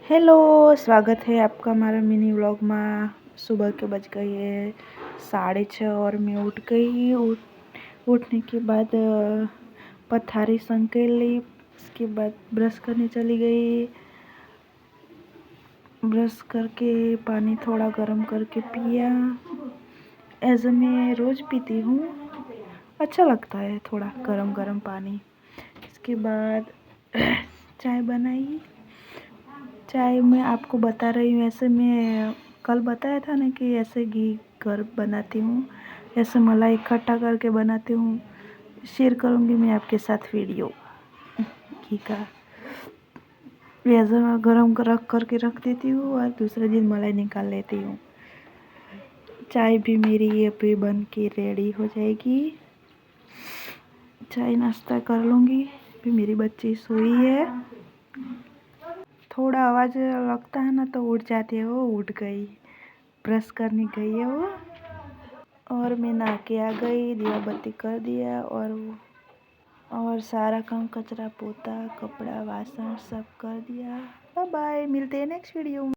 Hello, स्वागत है आपका हमारा मिनी व्लॉग में। सुबह के बज गए है 6:30 और मैं उठ गई। उठने के बाद पथारी संकेल ली। उसके बाद ब्रश करने चली गई। ब्रश करके पानी थोड़ा गर्म करके पिया। ऐसे मैं रोज़ पीती हूँ, अच्छा लगता है थोड़ा गरम गरम पानी। इसके बाद चाय बनाई। चाय मैं आपको बता रही हूँ, ऐसे मैं कल बताया था ना कि ऐसे घी घर बनाती हूँ, ऐसे मलाई इकट्ठा करके बनाती हूँ। शेयर करूँगी मैं आपके साथ वीडियो घी का। ऐसा गरम रख करके रख देती हूँ और दूसरे दिन मलाई निकाल लेती हूँ। चाय भी मेरी अभी बन के रेडी हो जाएगी। चाय नाश्ता कर लूँगी। अभी मेरी बच्ची सोई है, थोड़ा आवाज़ लगता है ना तो उठ जाती है। वो उठ गई, ब्रश करने गई है वो। और मैं नहा के आ गई, दिया बत्ती कर दिया और सारा काम कचरा पोता कपड़ा वासन सब कर दिया। बाय बाय, मिलते हैं नेक्स्ट वीडियो में।